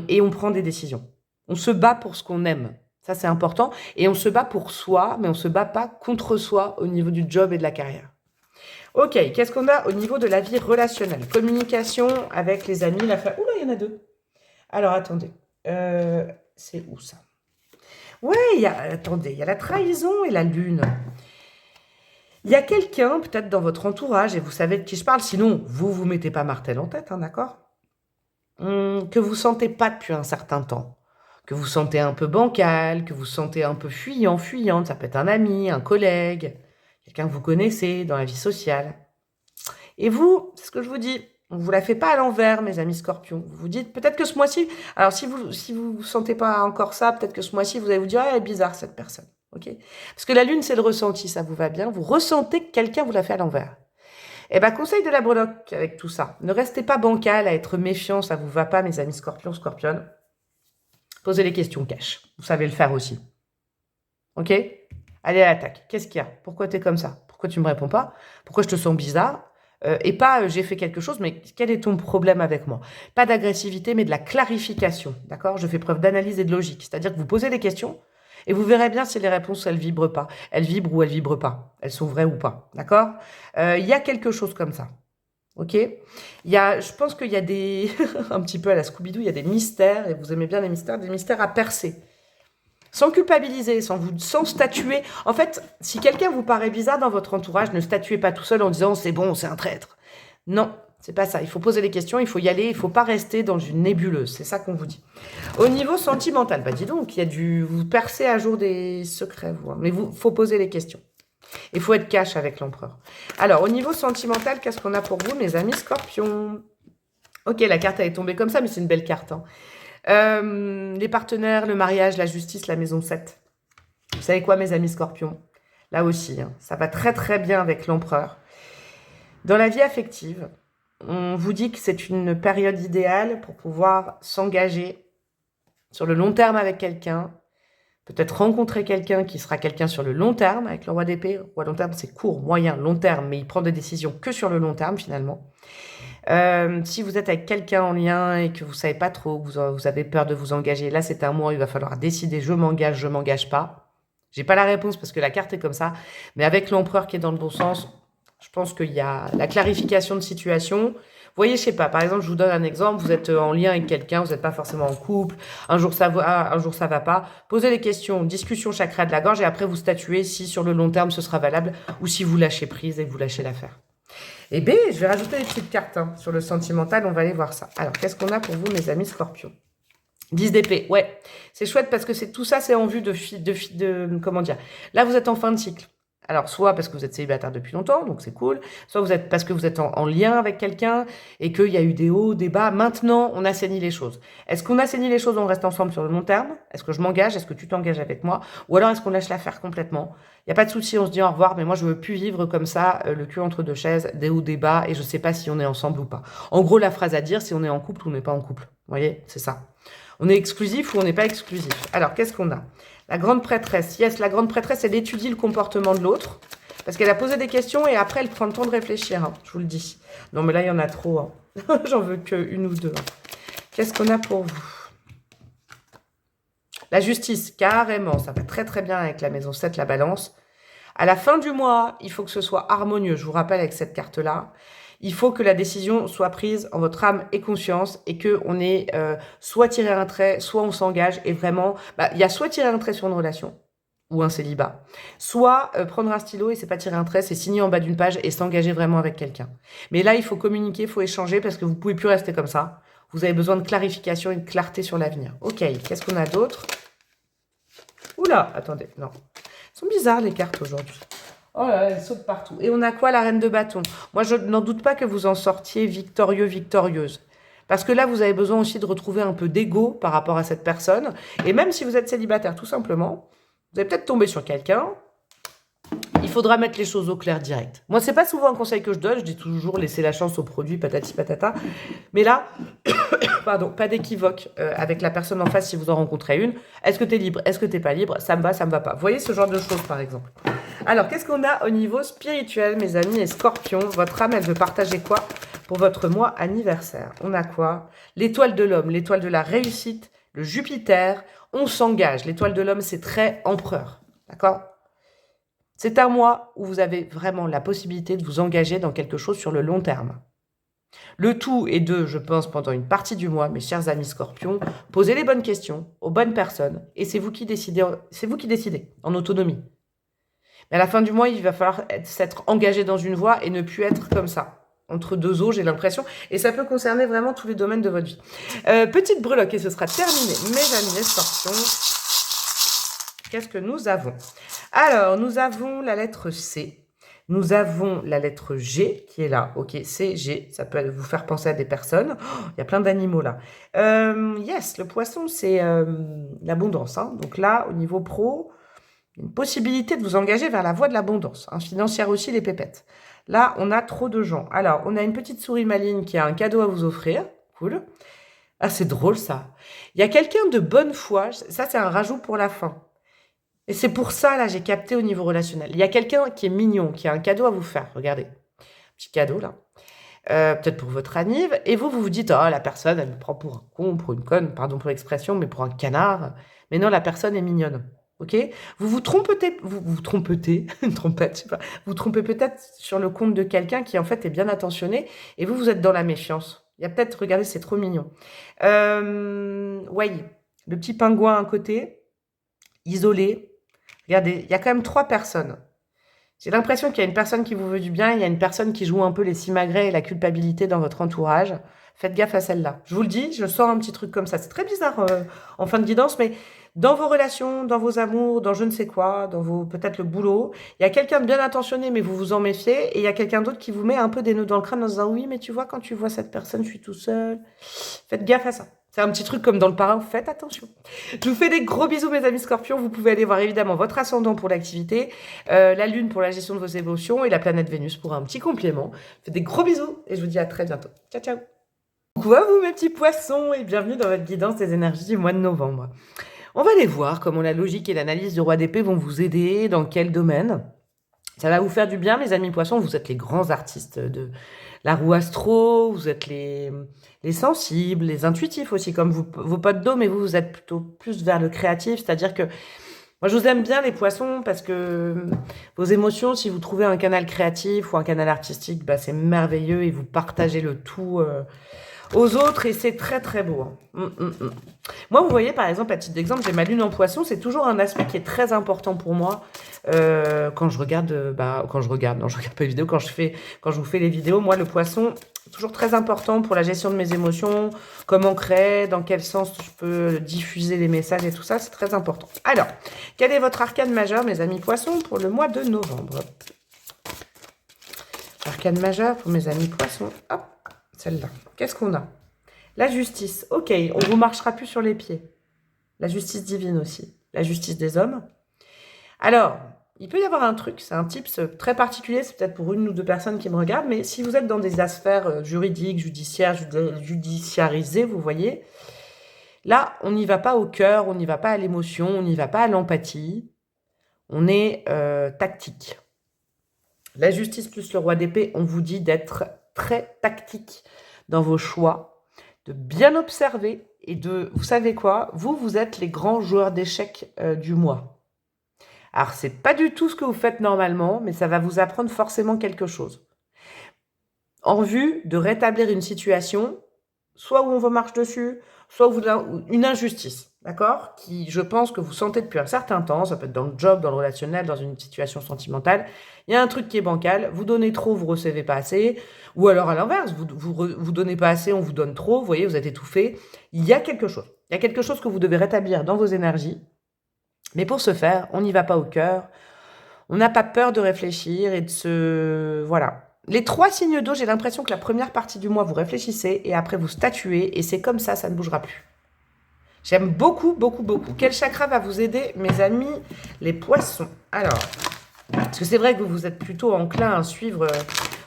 et on prend des décisions. On se bat pour ce qu'on aime. Ça, c'est important. Et on se bat pour soi, mais on ne se bat pas contre soi au niveau du job et de la carrière. Ok, qu'est-ce qu'on a au niveau de la vie relationnelle? Communication avec les amis, la famille. Oula, il y en a 2. Alors, attendez. C'est où ça? Ouais, attendez, il y a la trahison et la lune. Il y a quelqu'un, peut-être dans votre entourage, et vous savez de qui je parle, sinon, vous mettez pas Martel en tête, hein, d'accord? Que vous sentez pas depuis un certain temps. Que vous sentez un peu bancal, que vous sentez un peu fuyant, fuyante. Ça peut être un ami, un collègue, quelqu'un que vous connaissez dans la vie sociale. Et vous, c'est ce que je vous dis, on ne vous la fait pas à l'envers, mes amis Scorpions. Vous vous dites, peut-être que ce mois-ci, alors si vous sentez pas encore ça, peut-être que ce mois-ci, vous allez vous dire, ah, elle est bizarre cette personne. Ok? Parce que la lune, c'est le ressenti, ça vous va bien. Vous ressentez que quelqu'un vous l'a fait à l'envers. Eh ben, conseil de la breloque avec tout ça. Ne restez pas bancal à être méfiant, ça vous va pas, mes amis Scorpions, Scorpionnes. Posez les questions cash. Vous savez le faire aussi. Ok? Allez à l'attaque. Qu'est-ce qu'il y a? Pourquoi tu es comme ça? Pourquoi tu me réponds pas? Pourquoi je te sens bizarre? Et pas j'ai fait quelque chose, mais quel est ton problème avec moi? Pas d'agressivité, mais de la clarification, d'accord? Je fais preuve d'analyse et de logique, c'est-à-dire que vous posez des questions et vous verrez bien si les réponses, elles vibrent pas. Elles vibrent ou elles vibrent pas. Elles sont vraies ou pas, d'accord? Il y a quelque chose comme ça, ok? Je pense qu'il y a des, un petit peu à la Scooby-Doo, il y a des mystères, et vous aimez bien les mystères, des mystères à percer. Sans culpabiliser, sans statuer. En fait, si quelqu'un vous paraît bizarre dans votre entourage, ne statuez pas tout seul en disant « c'est bon, c'est un traître ». Non, c'est pas ça. Il faut poser les questions, il faut y aller, il faut pas rester dans une nébuleuse. C'est ça qu'on vous dit. Au niveau sentimental, bah dis donc, vous percez à jour des secrets, vous. Hein. Mais faut poser les questions. Il faut être cash avec l'empereur. Alors, au niveau sentimental, qu'est-ce qu'on a pour vous, mes amis scorpions? Ok, la carte elle est tombée comme ça, mais c'est une belle carte. Hein. Les partenaires, le mariage, la justice, la maison 7. Vous savez quoi, mes amis scorpions? Là aussi, hein, ça va très très bien avec l'empereur. Dans la vie affective, on vous dit que c'est une période idéale pour pouvoir s'engager sur le long terme avec quelqu'un, peut-être rencontrer quelqu'un qui sera quelqu'un sur le long terme, avec le roi d'épée. Le roi long terme, c'est court, moyen, long terme, mais il prend des décisions que sur le long terme, finalement. Si vous êtes avec quelqu'un en lien et que vous savez pas trop, que vous avez peur de vous engager, là, c'est un mois où il va falloir décider, je m'engage pas. J'ai pas la réponse parce que la carte est comme ça, mais avec l'empereur qui est dans le bon sens, je pense qu'il y a la clarification de situation. Vous voyez, je sais pas, par exemple, je vous donne un exemple, vous êtes en lien avec quelqu'un, vous n'êtes pas forcément en couple, un jour ça va, un jour ça va pas. Posez les questions, discussion chakra de la gorge et après vous statuez si sur le long terme ce sera valable ou si vous lâchez prise et vous lâchez l'affaire. Eh bien, je vais rajouter des petites cartes hein, sur le sentimental, on va aller voir ça. Alors, qu'est-ce qu'on a pour vous, mes amis scorpions? 10 d'épée, ouais, c'est chouette parce que tout ça, c'est en vue comment dire. Là, vous êtes en fin de cycle. Alors, soit parce que vous êtes célibataire depuis longtemps, donc c'est cool, soit parce que vous êtes en lien avec quelqu'un et qu'il y a eu des hauts, des bas. Maintenant, on assainit les choses. Est-ce qu'on assainit les choses, on reste ensemble sur le long terme? Est-ce que je m'engage? Est-ce que tu t'engages avec moi? Ou alors est-ce qu'on lâche l'affaire complètement? Il n'y a pas de souci, on se dit au revoir, mais moi, je veux plus vivre comme ça, le cul entre deux chaises, des hauts, des bas, et je sais pas si on est ensemble ou pas. En gros, la phrase à dire, c'est on est en couple ou on n'est pas en couple. Vous voyez, c'est ça. On est exclusif ou on n'est pas exclusif. Alors, qu'est-ce qu'on a? La grande prêtresse. Yes, la grande prêtresse, elle étudie le comportement de l'autre. Parce qu'elle a posé des questions et après, elle prend le temps de réfléchir. Hein, je vous le dis. Non, mais là, il y en a trop. Hein. J'en veux qu'une ou deux. Hein. Qu'est-ce qu'on a pour vous? La justice, carrément. Ça va très, très bien avec la maison 7, la balance. À la fin du mois, il faut que ce soit harmonieux. Je vous rappelle avec cette carte-là. Il faut que la décision soit prise en votre âme et conscience et qu'on ait soit tiré un trait, soit on s'engage et vraiment, il y a soit tirer un trait sur une relation ou un célibat, soit prendre un stylo et c'est pas tirer un trait, c'est signer en bas d'une page et s'engager vraiment avec quelqu'un. Mais là, il faut communiquer, il faut échanger parce que vous pouvez plus rester comme ça. Vous avez besoin de clarification et de clarté sur l'avenir. Ok, qu'est-ce qu'on a d'autre? Oula, attendez, non. Elles sont bizarres les cartes aujourd'hui. Oh là là, elle saute partout. Et on a quoi, la reine de bâton? Moi, je n'en doute pas que vous en sortiez victorieux, victorieuse. Parce que là, vous avez besoin aussi de retrouver un peu d'ego par rapport à cette personne. Et même si vous êtes célibataire, tout simplement, vous allez peut-être tomber sur quelqu'un. Il faudra mettre les choses au clair direct. Moi, c'est pas souvent un conseil que je donne. Je dis toujours laisser la chance au produit, patati patata. Mais là, pardon, pas d'équivoque avec la personne en face si vous en rencontrez une. Est-ce que tu es libre? Est-ce que tu n'es pas libre? Ça me va pas. Vous voyez ce genre de choses, par exemple. Alors, qu'est-ce qu'on a au niveau spirituel, mes amis et scorpions? Votre âme, elle veut partager quoi pour votre mois anniversaire? On a quoi? L'étoile de l'homme, l'étoile de la réussite, le Jupiter. On s'engage. L'étoile de l'homme, c'est très empereur. D'accord? C'est un mois où vous avez vraiment la possibilité de vous engager dans quelque chose sur le long terme. Le tout est de, je pense, pendant une partie du mois, mes chers amis scorpions, poser les bonnes questions aux bonnes personnes et c'est vous qui décidez en autonomie. Mais à la fin du mois, il va falloir s'être engagé dans une voie et ne plus être comme ça. Entre deux eaux, j'ai l'impression. Et ça peut concerner vraiment tous les domaines de votre vie. Petite breloque et ce sera terminé, mes amis les scorpions. Qu'est-ce que nous avons? Alors, nous avons la lettre C. Nous avons la lettre G qui est là. Ok, C, G. Ça peut vous faire penser à des personnes. Oh, il y a plein d'animaux là. Yes, le poisson, c'est l'abondance. Hein. Donc là, au niveau pro, une possibilité de vous engager vers la voie de l'abondance. Hein. Financière aussi, les pépettes. Là, on a trop de gens. Alors, on a une petite souris maligne qui a un cadeau à vous offrir. Cool. Ah, c'est drôle ça. Il y a quelqu'un de bonne foi. Ça, c'est un rajout pour la fin. Et c'est pour ça, là, j'ai capté au niveau relationnel. Il y a quelqu'un qui est mignon, qui a un cadeau à vous faire. Regardez. Petit cadeau, là. Peut-être pour votre anniv. Et vous vous dites, oh, la personne, elle me prend pour un con, pour une conne, pardon pour l'expression, mais pour un canard. Mais non, la personne est mignonne. Ok? Vous vous trompez, une trompette, je sais pas. Vous trompez peut-être sur le compte de quelqu'un qui, en fait, est bien attentionné. Et vous êtes dans la méfiance. Il y a peut-être, regardez, c'est trop mignon. Voyez, le petit pingouin à côté, isolé. Regardez, il y a quand même 3 personnes. J'ai l'impression qu'il y a une personne qui vous veut du bien, il y a une personne qui joue un peu les simagrées et la culpabilité dans votre entourage. Faites gaffe à celle-là. Je vous le dis, je sens un petit truc comme ça. C'est très bizarre en fin de guidance, mais dans vos relations, dans vos amours, dans je ne sais quoi, dans vos peut-être le boulot, il y a quelqu'un de bien intentionné, mais vous vous en méfiez, et il y a quelqu'un d'autre qui vous met un peu des nœuds dans le crâne en disant oui, mais tu vois, quand tu vois cette personne, je suis tout seul. Faites gaffe à ça. C'est un petit truc comme dans le parrain, faites attention. Je vous fais des gros bisous mes amis scorpions. Vous pouvez aller voir évidemment votre ascendant pour l'activité, la lune pour la gestion de vos émotions et la planète Vénus pour un petit complément. Je vous fais des gros bisous et je vous dis à très bientôt. Ciao ciao. Coucou à vous mes petits poissons et bienvenue dans votre guidance des énergies du mois de novembre. On va aller voir comment la logique et l'analyse du roi d'épée vont vous aider, dans quel domaine. Ça va vous faire du bien, mes amis poissons. Vous êtes les grands artistes de la roue astro, vous êtes les sensibles, les intuitifs aussi, comme vos potes d'eau, mais vous êtes plutôt plus vers le créatif. C'est-à-dire que moi, je vous aime bien, les poissons, parce que vos émotions, si vous trouvez un canal créatif ou un canal artistique, bah, c'est merveilleux et vous partagez le tout aux autres et c'est très très beau. Moi, vous voyez, par exemple, à titre d'exemple, j'ai ma lune en poisson, c'est toujours un aspect qui est très important pour moi quand je regarde, non, je regarde pas les vidéos, quand je vous fais les vidéos, moi, le poisson, toujours très important pour la gestion de mes émotions, comment créer, dans quel sens je peux diffuser les messages et tout ça, c'est très important. Alors, quel est votre arcane majeur, mes amis poissons, pour le mois de novembre? Arcane majeur pour mes amis poissons, hop, celle-là. Qu'est-ce qu'on a? La justice. Ok, on vous marchera plus sur les pieds. La justice divine aussi. La justice des hommes. Alors, il peut y avoir un truc, c'est un tips très particulier, c'est peut-être pour une ou deux personnes qui me regardent, mais si vous êtes dans des affaires juridiques, judiciaires, judiciarisées, vous voyez, là, on n'y va pas au cœur, on n'y va pas à l'émotion, on n'y va pas à l'empathie, on est tactique. La justice plus le roi d'épée, on vous dit d'être très tactique dans vos choix, de bien observer et de, vous savez quoi, vous êtes les grands joueurs d'échecs du mois. Alors, c'est pas du tout ce que vous faites normalement, mais ça va vous apprendre forcément quelque chose. En vue de rétablir une situation, soit où on vous marche dessus, soit une injustice, d'accord? Qui, je pense, que vous sentez depuis un certain temps, ça peut être dans le job, dans le relationnel, dans une situation sentimentale. Il y a un truc qui est bancal, vous donnez trop, vous recevez pas assez, ou alors à l'inverse, vous donnez pas assez, on vous donne trop, vous voyez, vous êtes étouffé. Il y a quelque chose. Il y a quelque chose que vous devez rétablir dans vos énergies. Mais pour ce faire, on n'y va pas au cœur. On n'a pas peur de réfléchir et de se... Voilà. Les 3 signes d'eau, j'ai l'impression que la première partie du mois, vous réfléchissez et après vous statuez et c'est comme ça ne bougera plus. J'aime beaucoup, beaucoup, beaucoup. Quel chakra va vous aider, mes amis, les poissons? Alors, parce que c'est vrai que vous êtes plutôt enclin à suivre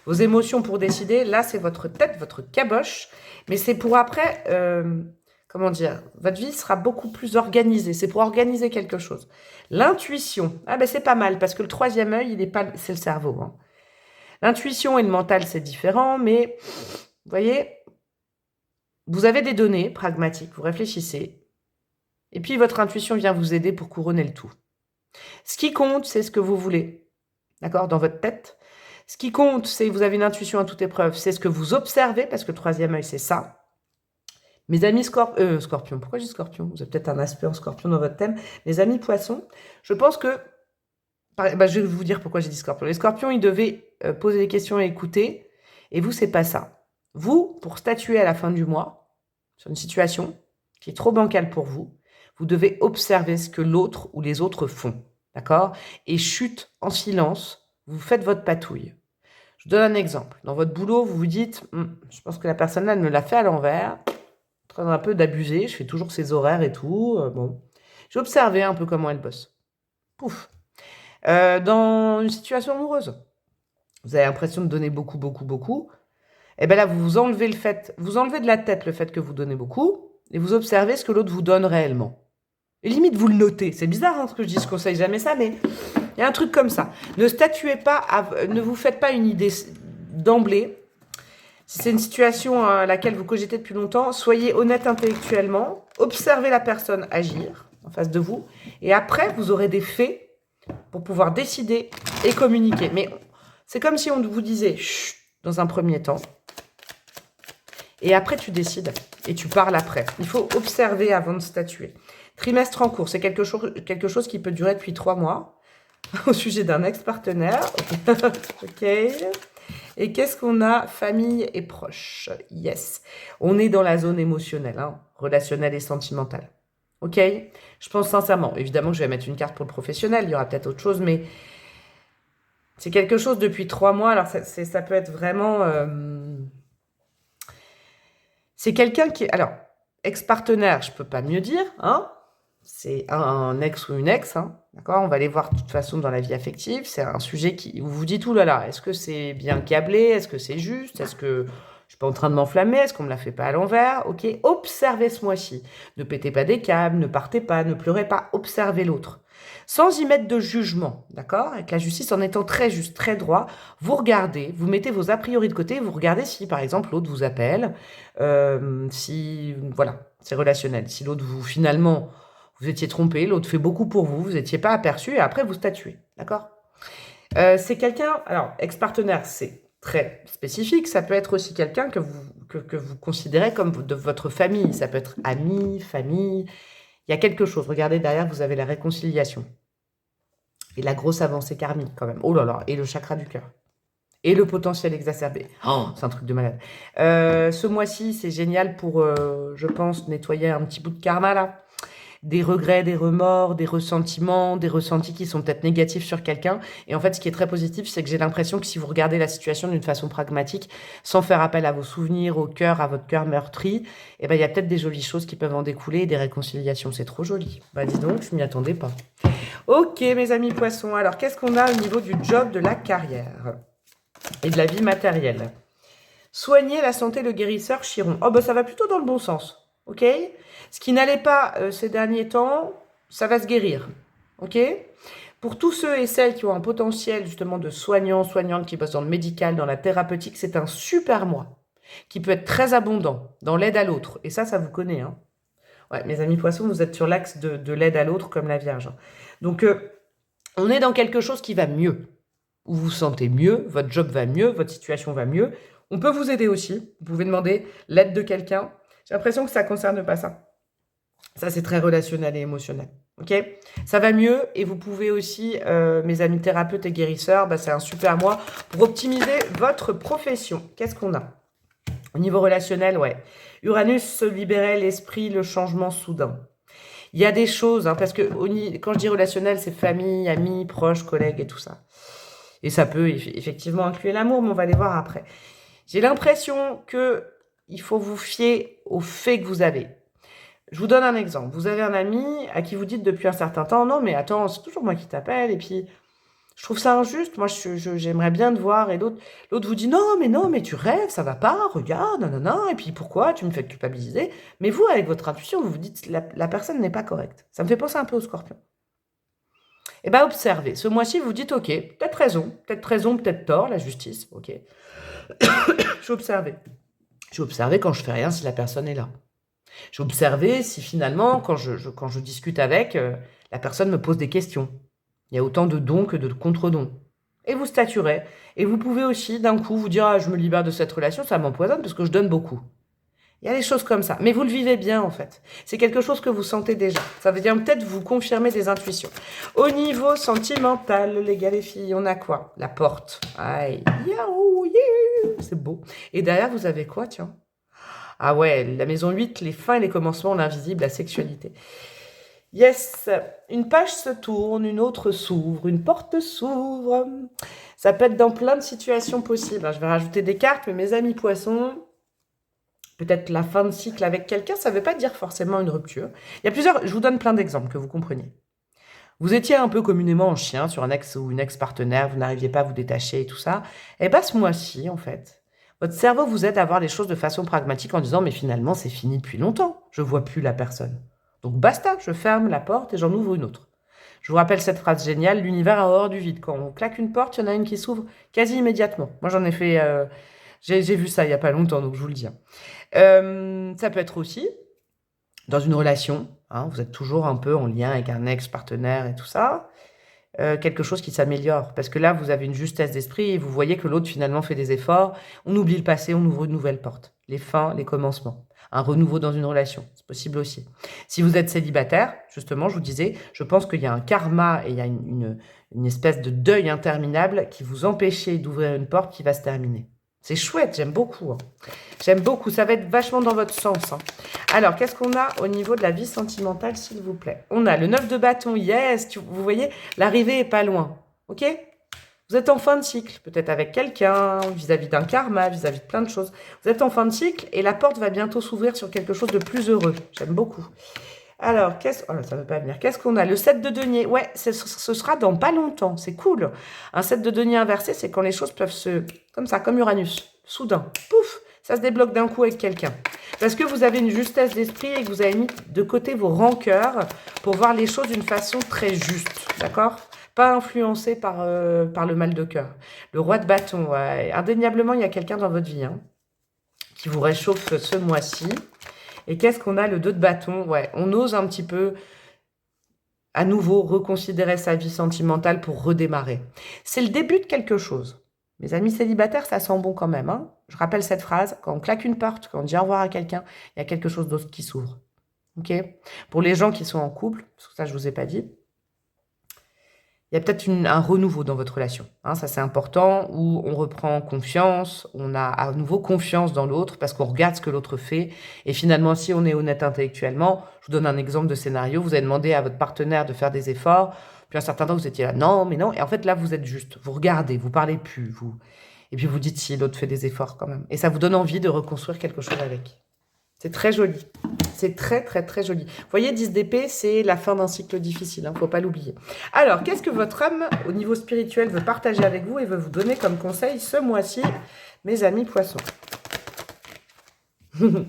vos émotions pour décider. Là, c'est votre tête, votre caboche. Mais c'est pour après... comment dire, votre vie sera beaucoup plus organisée. C'est pour organiser quelque chose. L'intuition, ah ben c'est pas mal, parce que le 3e œil, c'est le cerveau. Hein. L'intuition et le mental, c'est différent, mais vous voyez, vous avez des données pragmatiques, vous réfléchissez, et puis votre intuition vient vous aider pour couronner le tout. Ce qui compte, c'est ce que vous voulez, d'accord, dans votre tête. Ce qui compte, c'est que vous avez une intuition à toute épreuve, c'est ce que vous observez, parce que le 3e œil, c'est ça. Mes amis scorpions, pourquoi je dis scorpion? Vous avez peut-être un aspect en scorpion dans votre thème. Les amis poissons, je pense que... je vais vous dire pourquoi j'ai dit scorpion. Les scorpions, ils devaient poser des questions et écouter. Et vous, c'est pas ça. Vous, pour statuer à la fin du mois, sur une situation qui est trop bancale pour vous, vous devez observer ce que l'autre ou les autres font. D'accord? Et chute en silence, vous faites votre patouille. Je donne un exemple. Dans votre boulot, vous vous dites, je pense que la personne là, elle me l'a fait à l'envers. Un peu d'abuser, je fais toujours ses horaires et tout. Bon, j'ai observé un peu comment elle bosse. Pouf. Dans une situation amoureuse, vous avez l'impression de donner beaucoup, beaucoup, beaucoup. Et bien là, vous enlevez de la tête le fait que vous donnez beaucoup, et vous observez ce que l'autre vous donne réellement. Et limite, vous le notez. C'est bizarre hein, ce que je dis, je conseille jamais ça, mais il y a un truc comme ça. Ne statuez pas, ne vous faites pas une idée d'emblée. Si c'est une situation à laquelle vous cogitez depuis longtemps, soyez honnête intellectuellement, observez la personne agir en face de vous, et après, vous aurez des faits pour pouvoir décider et communiquer. Mais c'est comme si on vous disait chut dans un premier temps, et après tu décides, et tu parles après. Il faut observer avant de statuer. Trimestre en cours, c'est quelque chose qui peut durer depuis 3 mois. au sujet d'un ex-partenaire. Ok. Et qu'est-ce qu'on a? Famille et proches. Yes. On est dans la zone émotionnelle, hein, relationnelle et sentimentale. Ok? Je pense sincèrement. Évidemment que je vais mettre une carte pour le professionnel. Il y aura peut-être autre chose, mais c'est quelque chose depuis 3 mois. Alors, ça peut être vraiment... c'est quelqu'un qui... Alors, ex-partenaire, je peux pas mieux dire, hein? C'est un ex ou une ex, hein, d'accord? On va les voir de toute façon dans la vie affective. C'est un sujet qui... Vous vous dites, ouh là là, est-ce que c'est bien câblé? Est-ce que c'est juste? Est-ce que je suis pas en train de m'enflammer? Est-ce qu'on me la fait pas à l'envers? Ok, observez ce mois-ci. Ne pétez pas des câbles, ne partez pas, ne pleurez pas. Observez l'autre. Sans y mettre de jugement, d'accord? Avec la justice, en étant très juste, très droit, vous regardez, vous mettez vos a priori de côté, vous regardez si, par exemple, l'autre vous appelle, si, voilà, c'est relationnel. Si l'autre vous, finalement, vous étiez trompé, l'autre fait beaucoup pour vous, vous n'étiez pas aperçu, et après vous statuez, d'accord? C'est quelqu'un, alors, ex-partenaire, c'est très spécifique, ça peut être aussi quelqu'un que vous considérez comme de votre famille, ça peut être ami, famille, il y a quelque chose, regardez derrière, vous avez la réconciliation, et la grosse avancée karmique quand même, oh là là, et le chakra du cœur. Et le potentiel exacerbé. Oh, c'est un truc de malade. Ce mois-ci, c'est génial pour, je pense, nettoyer un petit bout de karma, là. Des regrets, des remords, des ressentiments, des ressentis qui sont peut-être négatifs sur quelqu'un. Et en fait, ce qui est très positif, c'est que j'ai l'impression que si vous regardez la situation d'une façon pragmatique, sans faire appel à vos souvenirs, au cœur, à votre cœur meurtri, eh ben, il y a peut-être des jolies choses qui peuvent en découler, des réconciliations. C'est trop joli. Bah, dis donc, je m'y attendais pas. Ok, mes amis poissons. Alors, qu'est-ce qu'on a au niveau du job, de la carrière et de la vie matérielle? Soigner la santé, le guérisseur Chiron. Oh, bah, ça va plutôt dans le bon sens. Ok? Ce qui n'allait pas ces derniers temps, ça va se guérir. Ok? Pour tous ceux et celles qui ont un potentiel justement de soignants, soignantes qui bossent dans le médical, dans la thérapeutique, c'est un super mois qui peut être très abondant dans l'aide à l'autre. Et ça vous connaît. Hein. Ouais, mes amis poissons, vous êtes sur l'axe de l'aide à l'autre comme la Vierge. Donc, on est dans quelque chose qui va mieux. Où vous vous sentez mieux, votre job va mieux, votre situation va mieux. On peut vous aider aussi. Vous pouvez demander l'aide de quelqu'un. J'ai l'impression que ça ne concerne pas ça. Ça, c'est très relationnel et émotionnel. Ok? Ça va mieux et vous pouvez aussi, mes amis thérapeutes et guérisseurs, bah, c'est un super mois pour optimiser votre profession. Qu'est-ce qu'on a? Au niveau relationnel, ouais. Uranus se libérait l'esprit, le changement soudain. Il y a des choses, hein, parce que quand je dis relationnel, c'est famille, amis, proches, collègues et tout ça. Et ça peut effectivement inclure l'amour, mais on va les voir après. J'ai l'impression qu'il faut vous fier aux faits que vous avez. Je vous donne un exemple. Vous avez un ami à qui vous dites depuis un certain temps, non mais attends, c'est toujours moi qui t'appelle, et puis je trouve ça injuste, moi j'aimerais bien te voir, et l'autre vous dit, non, mais tu rêves, ça va pas, regarde, non, et puis pourquoi tu me fais culpabiliser? Mais vous, avec votre intuition, vous vous dites, la personne n'est pas correcte. Ça me fait penser un peu au scorpion. Eh bien, observez. Ce mois-ci, vous dites, ok, peut-être tort, la justice, ok. J'ai observé. J'ai observé quand je fais rien si la personne est là. J'ai observé si finalement, quand je discute avec, la personne me pose des questions. Il y a autant de dons que de contre-dons. Et vous statuerez. Et vous pouvez aussi, d'un coup, vous dire, ah, je me libère de cette relation, ça m'empoisonne parce que je donne beaucoup. Il y a des choses comme ça. Mais vous le vivez bien, en fait. C'est quelque chose que vous sentez déjà. Ça veut dire peut-être vous confirmer des intuitions. Au niveau sentimental, les gars, les filles, on a quoi? La porte. Aïe. Yaou, yeah. C'est beau. Et derrière, vous avez quoi, tiens? Ah ouais, la maison 8, les fins et les commencements, l'invisible, la sexualité. Yes, une page se tourne, une autre s'ouvre, une porte s'ouvre. Ça peut être dans plein de situations possibles. Je vais rajouter des cartes, mais mes amis poissons, peut-être la fin de cycle avec quelqu'un, ça ne veut pas dire forcément une rupture. Il y a plusieurs, je vous donne plein d'exemples que vous compreniez. Vous étiez un peu communément en chien sur un ex ou une ex-partenaire, vous n'arriviez pas à vous détacher et tout ça. Et bien ce mois-ci, en fait, votre cerveau vous aide à voir les choses de façon pragmatique en disant « mais finalement, c'est fini depuis longtemps, je ne vois plus la personne. Donc basta, je ferme la porte et j'en ouvre une autre. » Je vous rappelle cette phrase géniale, l'univers a horreur du vide. Quand on claque une porte, il y en a une qui s'ouvre quasi immédiatement. Moi, j'en ai fait... j'ai vu ça il n'y a pas longtemps, donc je vous le dis. Ça peut être aussi dans une relation. Hein, vous êtes toujours un peu en lien avec un ex-partenaire et tout ça. quelque chose qui s'améliore. Parce que là, vous avez une justesse d'esprit et vous voyez que l'autre finalement fait des efforts. On oublie le passé, on ouvre une nouvelle porte. Les fins, les commencements. Un renouveau dans une relation, c'est possible aussi. Si vous êtes célibataire, justement, je vous disais, je pense qu'il y a un karma et il y a une espèce de deuil interminable qui vous empêchait d'ouvrir une porte qui va se terminer. C'est chouette, j'aime beaucoup. Hein. J'aime beaucoup, ça va être vachement dans votre sens. Hein. Alors, qu'est-ce qu'on a au niveau de la vie sentimentale, s'il vous plaît? On a le 9 de bâton, yes, vous voyez, l'arrivée est pas loin, ok? Vous êtes en fin de cycle, peut-être avec quelqu'un, vis-à-vis d'un karma, vis-à-vis de plein de choses. Vous êtes en fin de cycle et la porte va bientôt s'ouvrir sur quelque chose de plus heureux. J'aime beaucoup. Alors, oh là, ça ne veut pas venir. Qu'est-ce qu'on a? Le 7 de denier. Ouais, ce sera dans pas longtemps. C'est cool. Un 7 de denier inversé, c'est quand les choses peuvent comme ça, comme Uranus. Soudain. Pouf, ça se débloque d'un coup avec quelqu'un. Parce que vous avez une justesse d'esprit et que vous avez mis de côté vos rancœurs pour voir les choses d'une façon très juste. D'accord? Pas influencé par le mal de cœur. Le roi de bâton. Ouais. Indéniablement, il y a quelqu'un dans votre vie qui vous réchauffe ce mois-ci. Et qu'est-ce qu'on a? Le 2 de bâton. Ouais, on ose un petit peu à nouveau reconsidérer sa vie sentimentale pour redémarrer. C'est le début de quelque chose. Mes amis célibataires, ça sent bon quand même. Hein. Je rappelle cette phrase, quand on claque une porte, quand on dit au revoir à quelqu'un, il y a quelque chose d'autre qui s'ouvre. Ok? Pour les gens qui sont en couple, parce que ça je ne vous ai pas dit, il y a peut-être un renouveau dans votre relation. Hein, ça, c'est important, où on reprend confiance, on a à nouveau confiance dans l'autre parce qu'on regarde ce que l'autre fait. Et finalement, si on est honnête intellectuellement, je vous donne un exemple de scénario, vous avez demandé à votre partenaire de faire des efforts, puis un certain temps, vous étiez là, non, mais non. Et en fait, là, vous êtes juste, vous regardez, vous parlez plus, et puis vous dites si l'autre fait des efforts quand même. Et ça vous donne envie de reconstruire quelque chose avec. C'est très joli. C'est très, très, très joli. Vous voyez, 10 d'épée, c'est la fin d'un cycle difficile. Il ne faut pas l'oublier. Alors, qu'est-ce que votre âme, au niveau spirituel, veut partager avec vous et veut vous donner comme conseil ce mois-ci, mes amis poissons? De toute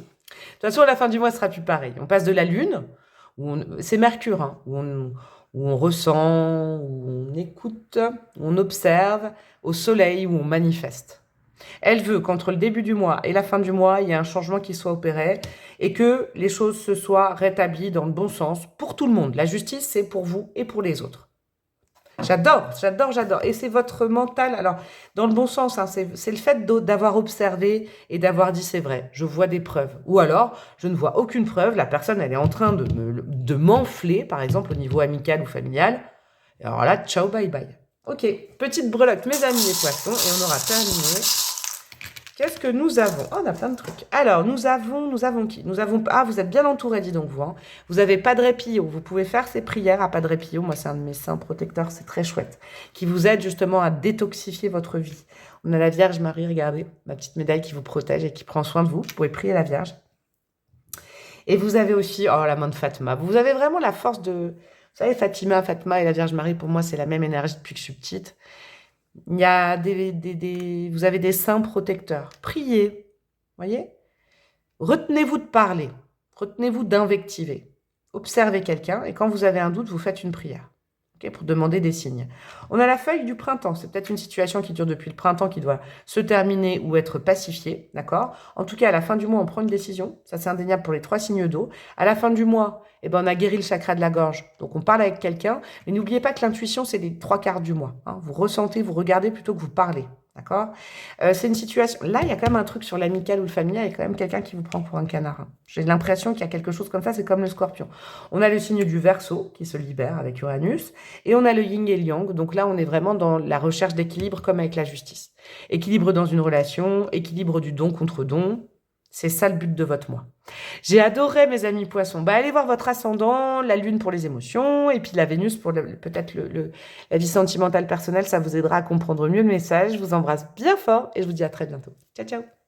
façon, à la fin du mois, ce sera plus pareil. On passe de la lune, c'est Mercure, hein, où on ressent, où on écoute, où on observe, au soleil, où on manifeste. Elle veut qu'entre le début du mois et la fin du mois, il y ait un changement qui soit opéré et que les choses se soient rétablies dans le bon sens pour tout le monde. La justice, c'est pour vous et pour les autres. J'adore, j'adore, j'adore. Et c'est votre mental, alors, dans le bon sens, hein, c'est le fait d'avoir observé et d'avoir dit c'est vrai, je vois des preuves. Ou alors, je ne vois aucune preuve, la personne, elle est en train de m'enfler, par exemple, au niveau amical ou familial. Et alors là, ciao, bye bye. Ok, petite breloque, mes amis les poissons, et on aura terminé. Qu'est-ce que nous avons? Oh, on a plein de trucs. Alors, nous avons qui? Ah, vous êtes bien entourés, dis donc, vous. Hein. Vous avez Padre Pio. Vous pouvez faire ces prières à Padre Pio. Moi, c'est un de mes saints protecteurs. C'est très chouette. Qui vous aide justement à détoxifier votre vie. On a la Vierge Marie, regardez. Ma petite médaille qui vous protège et qui prend soin de vous. Vous pouvez prier la Vierge. Et vous avez aussi, oh, la main de Fatma. Vous avez vraiment la force de... Vous savez, Fatma et la Vierge Marie, pour moi, c'est la même énergie depuis que je suis petite. Il y a vous avez des saints protecteurs. Priez, voyez. Retenez-vous de parler. Retenez-vous d'invectiver. Observez quelqu'un et quand vous avez un doute, vous faites une prière. Okay, pour demander des signes. On a la feuille du printemps. C'est peut-être une situation qui dure depuis le printemps qui doit se terminer ou être pacifiée. D'accord? En tout cas, à la fin du mois, on prend une décision. Ça, c'est indéniable pour les 3 signes d'eau. À la fin du mois, eh ben, on a guéri le chakra de la gorge. Donc, on parle avec quelqu'un. Mais n'oubliez pas que l'intuition, c'est les 3/4 du mois. Hein. Vous ressentez, vous regardez plutôt que vous parlez. D'accord? C'est une situation... Là, il y a quand même un truc sur l'amical ou le familial. Il y a quand même quelqu'un qui vous prend pour un canard. Hein. J'ai l'impression qu'il y a quelque chose comme ça. C'est comme le scorpion. On a le signe du Verseau qui se libère avec Uranus. Et on a le yin et le yang. Donc là, on est vraiment dans la recherche d'équilibre comme avec la justice. Équilibre dans une relation. Équilibre du don contre don. C'est ça le but de votre mois. J'ai adoré, mes amis poissons. Bah, allez voir votre ascendant, la lune pour les émotions, et puis la Vénus pour peut-être la vie sentimentale personnelle. Ça vous aidera à comprendre mieux le message. Je vous embrasse bien fort et je vous dis à très bientôt. Ciao, ciao.